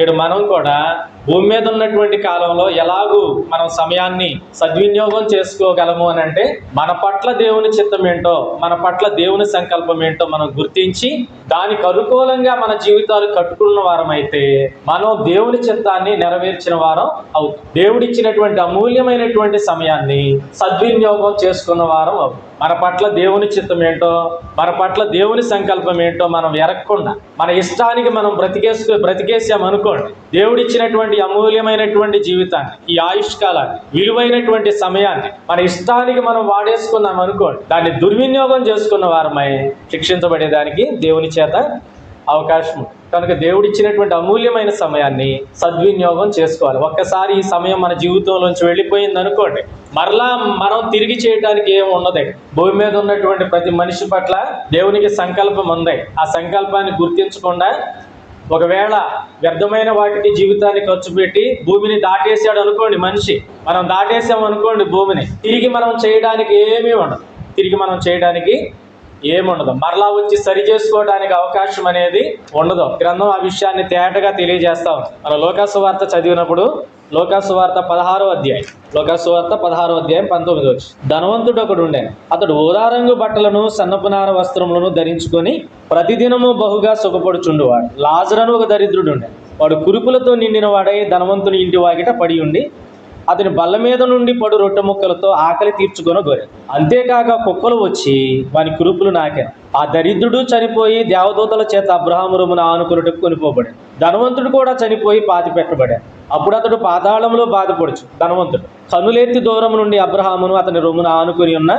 నేడు మనం కూడా భూమి మీద ఉన్నటువంటి కాలంలో ఎలాగూ మనం సమయాన్ని సద్వినియోగం చేసుకోగలము అని అంటే మన పట్ల దేవుని చిత్తం ఏంటో, మన పట్ల దేవుని సంకల్పం ఏంటో మనం గుర్తించి దానికి అనుకూలంగా మన జీవితాలు కట్టుకున్న వారం అయితే మనం దేవుని చిత్తాన్ని నెరవేర్చిన వారం అవుతాం. దేవుడిచ్చినటువంటి అమూల్యమైనటువంటి సమయాన్ని సద్వినియోగం చేసుకున్న వారం అవుతాం. మన పట్ల దేవుని చిత్తం ఏంటో, మన పట్ల దేవుని సంకల్పం ఏంటో మనం ఎరగకుండా మన ఇష్టానికి మనం బ్రతికేసామనుకోండి, దేవుడిచ్చినటువంటి అమూల్యమైనటువంటి జీవితాన్ని, ఈ ఆయుష్కాలాన్ని, విలువైనటువంటి సమయాన్ని మన ఇష్టానికి మనం వాడేసుకున్నాం అనుకోండి, దాన్ని దుర్వినియోగం చేసుకున్న వారమై శిక్షించబడేదానికి దేవుని చేత అవకాశం. కనుక దేవుడిచ్చినటువంటి అమూల్యమైన సమయాన్ని సద్వినియోగం చేసుకోవాలి. ఒక్కసారి ఈ సమయం మన జీవితంలోంచి వెళ్ళిపోయింది అనుకోండి, మరలా మనం తిరిగి చేయడానికి ఏమి ఉండదు. భూమి మీద ఉన్నటువంటి ప్రతి మనిషి పట్ల దేవునికి సంకల్పం ఉంది. ఆ సంకల్పాన్ని గుర్తించకుండా ఒకవేళ వ్యర్థమైన వాటికి జీవితాన్ని ఖర్చు పెట్టి భూమిని దాటేసాడు అనుకోండి మనిషి, మనం దాటేసాం అనుకోండి భూమిని, తిరిగి మనం చేయడానికి ఏమీ ఉండదు. మరలా వచ్చి సరి చేసుకోవడానికి అవకాశం అనేది ఉండదు. గ్రంథం ఆ విషయాన్ని తేటగా తెలియజేస్తా ఉంది. మన లోకాసు వార్త చదివినప్పుడు లోకాసు వార్త 16వ అధ్యాయం 19 ధనవంతుడు ఒకడు ఉండేను. అతడు ఊదారంగు బట్టలను సన్నపునార వస్త్రములను ధరించుకొని ప్రతిదినము బహుగా సుఖపడుచుండువాడు. లాజరును ఒక దరిద్రుడు ఉండేను. వాడు కురుపులతో నిండిన వాడై ధనవంతుని ఇంటి వాకిట పడి ఉండి అతని బల్ల మీద నుండి పడు రొట్టె ముక్కలతో ఆకలి తీర్చుకొని గొర్రె. అంతేకాక కుక్కలు వచ్చి వాని కురుపులు నాకాను. ఆ దరిద్రుడు చనిపోయి దేవదూతల చేత అబ్రహాము రొమ్మున ఆనుకొనుటకు కొనిపోబడాడు. ధనవంతుడు కూడా చనిపోయి పాతి పెట్టబడాడు. అప్పుడు అతడు పాతాళంలో బాధపడుచు ధనవంతుడు కనులెత్తి దూరం నుండి అబ్రహామును అతని రొమ్మున ఆనుకుని ఉన్న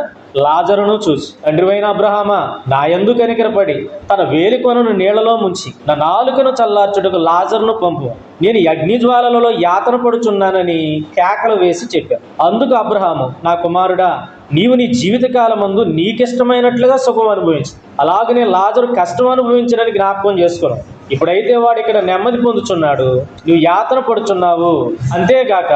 లాజరును చూసి, తండ్రివైన అబ్రహామా, నా యందు కనికరపడి తన వేలికొనను నీళ్లలో ముంచి నా నాలుకను చల్లార్చుటకు లాజరును పంపు, నేను అగ్నిజ్వాలలలో యాతన పడుచున్నానని కేకలు వేసి చెప్పాను. అందుకు అబ్రహాము, నా కుమారుడా, నీవు నీ జీవితకాలమందు నీకిష్టమైనట్లుగా సుఖం అనుభవించు, అలాగనే లాజరు కష్టం అనుభవించడానికి జ్ఞాపకం చేసుకున్నావు. ఇప్పుడైతే వాడు ఇక్కడ నెమ్మది పొందుచున్నాడు, నువ్వు యాతన పడుచున్నావు. అంతేగాక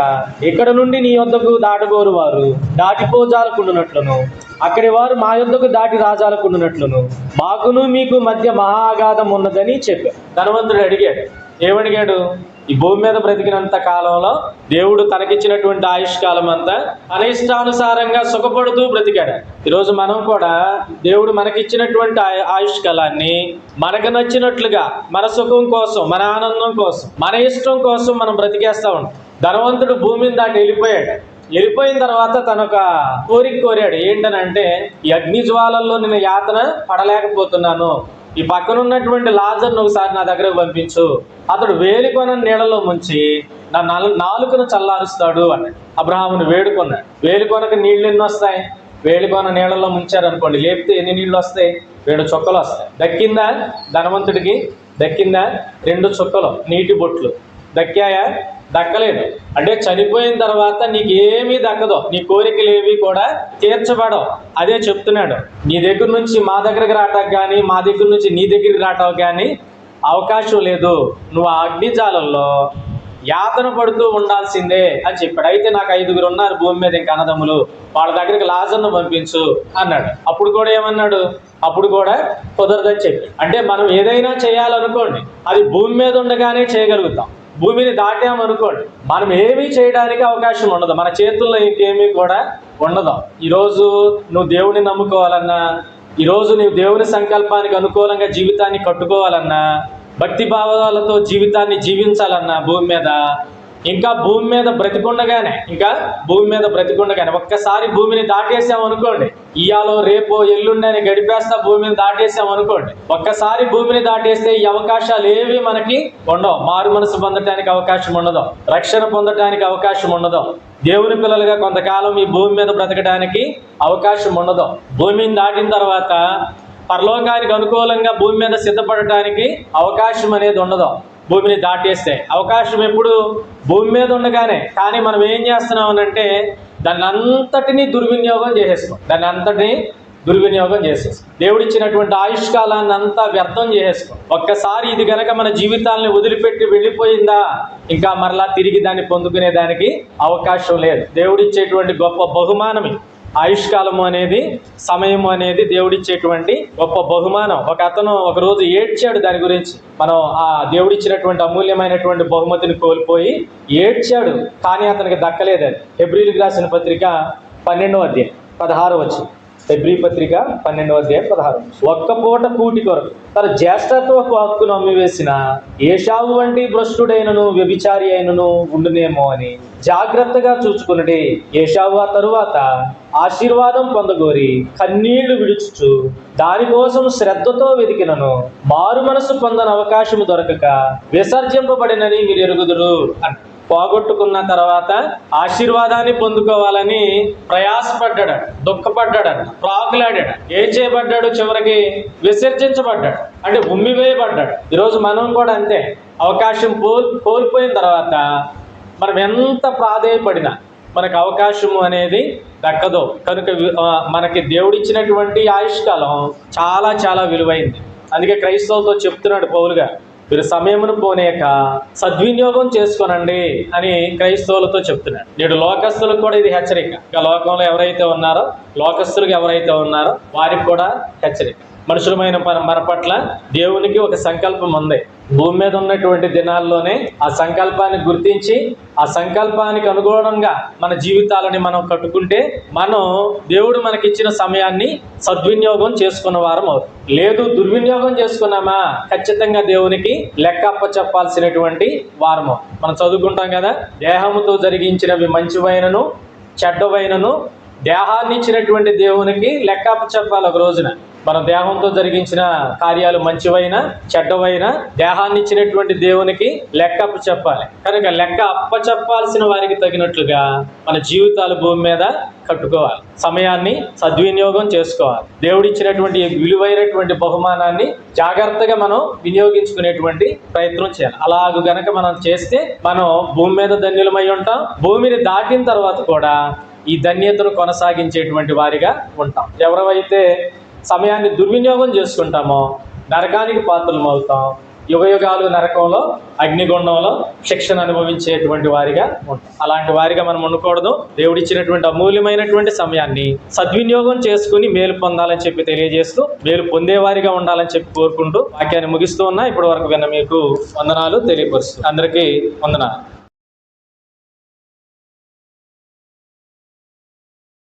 ఇక్కడ నుండి నీ యొద్దకు దాటగోరు వారు దాటిపోజాలకుండునట్లును, అక్కడి వారు మా యొద్దకు దాటి రాజాలకుండునట్లును మాకును మీకు మధ్య మహా అగాధం ఉన్నదని చెప్పాడు. ధనవంతుడు అడిగాడు. ఏమడిగాడు? ఈ భూమి మీద బ్రతికినంత కాలంలో దేవుడు తనకిచ్చినటువంటి ఆయుష్కాలం అంతా తన ఇష్టానుసారంగా సుఖపడుతూ బ్రతికాడు. ఈరోజు మనం కూడా దేవుడు మనకిచ్చినటువంటి ఆయుష్కాలాన్ని మనకు నచ్చినట్లుగా, మన సుఖం కోసం, మన ఆనందం కోసం, మన ఇష్టం కోసం మనం బ్రతికేస్తా ఉంటాం. ధనవంతుడు భూమిని దాటి వెళ్ళిపోయిన తర్వాత తనొక కోరిక కోరాడు. ఏంటనంటే, ఈ అగ్ని జ్వాలల్లో నేను యాతన పడలేకపోతున్నాను, ఈ పక్కన ఉన్నటువంటి లాజర్ను ఒకసారి నా దగ్గరకు పంపించు, అతడు వేలికొన నీళ్ళలో ముంచి నా నాలుకను చల్లారుస్తాడు అన్నాడు. అబ్రహామును వేడుకున్నాడు. వేలికొనకు నీళ్ళు ఎన్ని వస్తాయి? వేలికొన నీళ్ళలో ముంచారనుకోండి, లేపితే ఎన్ని నీళ్ళు వస్తాయి? 2 చుక్కలు వస్తాయి. దక్కిందా ధనవంతుడికి? దక్కిందా? 2 చుక్కలు నీటి బొట్లు దక్కాయా? దక్కలేదు. అంటే చనిపోయిన తర్వాత నీకు ఏమీ దక్కదు, నీ కోరికలు ఏవి కూడా తీర్చబడవు. అదే చెప్తున్నాడు. నీ దగ్గర నుంచి మా దగ్గరకు రావటానికి కానీ, మా దగ్గర నుంచి నీ దగ్గరికి రావటానికి కానీ అవకాశం లేదు. నువ్వు ఆ అగ్నిజాలంలో యాతన పడుతూ ఉండాల్సిందే అని చెప్పాడు. అయితే నాకు 5గురు ఉన్నారు భూమి మీద, ఇంక అన్నదమ్ములు, వాళ్ళ దగ్గరికి లాజర్ను పంపించు అన్నాడు. అప్పుడు కూడా ఏమన్నాడు? అప్పుడు కూడా కుదరదని చెప్పి. అంటే మనం ఏదైనా చేయాలనుకోండి, అది భూమి మీద ఉండగానే చేయగలుగుతాం. భూమిని దాటామనుకోండి, మనం ఏమీ చేయడానికి అవకాశం ఉండదు. మన చేతుల్లో ఇంకేమీ కూడా ఉండదు. ఈరోజు నువ్వు దేవుని నమ్ముకోవాలన్నా, ఈరోజు నువ్వు దేవుని సంకల్పానికి అనుకూలంగా జీవితాన్ని కట్టుకోవాలన్నా, భక్తి భావాలతో జీవితాన్ని జీవించాలన్నా ఇంకా భూమి మీద బ్రతికుండగానే ఒక్కసారి భూమిని దాటేసామనుకోండి, ఇయాలో రేపో ఎల్లుండి అని గడిపేస్తా భూమిని దాటేసామనుకోండి, ఒక్కసారి భూమిని దాటేస్తే ఈ అవకాశాలు ఏవి మనకి ఉండవు. మారు మనసు పొందటానికి అవకాశం ఉండదు, రక్షణ పొందటానికి అవకాశం ఉండదు, దేవుని పిల్లలుగా కొంతకాలం ఈ భూమి మీద బ్రతకడానికి అవకాశం ఉండదు. భూమిని దాటిన తర్వాత పరలోకానికి అనుకూలంగా భూమి మీద సిద్ధపడటానికి అవకాశం అనేది ఉండదు. భూమిని దాటేస్తే అవకాశం ఎప్పుడు? భూమి మీద ఉండగానే. కానీ మనం ఏం చేస్తున్నాం అంటే దాన్ని అంతటినీ దుర్వినియోగం చేసేస్తాం. దేవుడిచ్చినటువంటి ఆయుష్కాలాన్ని అంతా వ్యర్థం చేసేస్తాం. ఒక్కసారి ఇది గనక మన జీవితాలను వదిలిపెట్టి వెళ్ళిపోయిందా, ఇంకా మరలా తిరిగి దాన్ని పొందుకునే దానికి అవకాశం లేదు. దేవుడిచ్చేటువంటి గొప్ప బహుమానం ఆయుష్కాలము అనేది, సమయము అనేది దేవుడిచ్చేటువంటి గొప్ప బహుమానం. ఒక అతను ఒక రోజు ఏడ్చాడు దాని గురించి. మనం ఆ దేవుడిచ్చినటువంటి అమూల్యమైనటువంటి బహుమతిని కోల్పోయి ఏడ్చాడు, కానీ అతనికి దక్కలేదు. అది హెబ్రీయులకు రాసిన పత్రిక 12వ అధ్యాయం 16 వచనం. హెబ్రీ పత్రిక 12వ అధ్యాయం 16. ఒక్క పూట కూటి కొరకు తన జ్యేష్ఠత్వపు హక్కును అమ్మివేసిన ఏశావు వంటి భ్రష్టుడైనను వ్యభిచారి అయినను ఉండునేమో అని జాగ్రత్తగా చూచుకున్నది. ఏశావు ఆ తరువాత ఆశీర్వాదం పొందగోరి కన్నీళ్లు విడుచుచు దానికోసం శ్రద్ధతో వెతికినను మారు మనసు పొందని అవకాశము దొరకక విసర్జింపబడినని మీరు ఎరుగుదురు అని. పోగొట్టుకున్న తర్వాత ఆశీర్వాదాన్ని పొందుకోవాలని ప్రయాసపడ్డాడు, దుఃఖపడ్డాడు, ప్రాకులాడాడు, ఏం చేయబడ్డాడు, చివరికి విసర్జించబడ్డాడు, అంటే ఉమ్మివేయబడ్డాడు. ఈరోజు మనం కూడా అంతే. అవకాశం కోల్పోయిన తర్వాత మనం ఎంత ప్రాధేయపడినా మనకు అవకాశము అనేది దక్కదు. కనుక మనకి దేవుడిచ్చినటువంటి ఆయుష్కాలం చాలా చాలా విలువైంది. అందుకే క్రైస్తవులతో చెప్తున్నాడు పౌలుగా, మీరు సమయమును పోనేక సద్వినియోగం చేసుకోనండి అని క్రైస్తవులతో చెప్తున్నాడు. నేడు లోకస్తులకు కూడా ఇది హెచ్చరిక. ఇంకా లోకంలో ఎవరైతే ఉన్నారో, లోకస్తులకు ఎవరైతే ఉన్నారో వారికి కూడా హెచ్చరిక. మనుషులమైన మన పట్ల దేవునికి ఒక సంకల్పం ఉంది. భూమి మీద ఉన్నటువంటి దినాల్లోనే ఆ సంకల్పాన్ని గుర్తించి ఆ సంకల్పానికి అనుగుణంగా మన జీవితాలని మనం కట్టుకుంటే మనం దేవుడు మనకిచ్చిన సమయాన్ని సద్వినియోగం చేసుకున్న వారం అవుతుంది. లేదు దుర్వినియోగం చేసుకున్నామా ఖచ్చితంగా దేవునికి లెక్క అప్పచెప్పాల్సినటువంటి వారము. మనం చదువుకుంటాం కదా, దేహముతో జరిగించినవి మంచివైనను చెడ్డవైనను దేహాన్ని ఇచ్చినటువంటి దేవునికి లెక్క అప్పచెప్పాలి. ఒక రోజున మన దేహంతో జరిగించిన కార్యాలు మంచివైనా చెడ్డవైనా దేహాన్ని ఇచ్చినటువంటి దేవునికి లెక్క అప్పచెప్పాలి. కనుక లెక్క అప్పచెప్పాల్సిన వారికి తగినట్లుగా మన జీవితాలు భూమి మీద కట్టుకోవాలి. సమయాన్ని సద్వినియోగం చేసుకోవాలి. దేవుడిచ్చినటువంటి విలువైనటువంటి బహుమానాన్ని జాగ్రత్తగా మనం వినియోగించుకునేటువంటి ప్రయత్నం చేయాలి. అలాగ గనక మనం చేస్తే మనం భూమి మీద ధన్యులమై ఉంటాం. భూమిని దాటిన తర్వాత కూడా ఈ ధన్యతను కొనసాగించేటువంటి వారిగా ఉంటాం. ఎవరైతే సమయాన్ని దుర్వినియోగం చేసుకుంటామో నరకానికి పాత్రలం అవుతాం. యుగయుగాలు నరకంలో, అగ్నిగుండంలో శిక్షణ అనుభవించేటువంటి వారిగా ఉంటాం. అలాంటి వారిగా మనం ఉండకూడదు. దేవుడిచ్చినటువంటి అమూల్యమైనటువంటి సమయాన్ని సద్వినియోగం చేసుకుని మేలు పొందాలని చెప్పి తెలియజేస్తూ, మేలు పొందేవారిగా ఉండాలని చెప్పి కోరుకుంటూ వాక్యాన్ని ముగిస్తూ ఉన్నా. ఇప్పటి వరకు విన్న మీకు వందనాలు తెలియపరుస్తూ అందరికీ వందనాలు.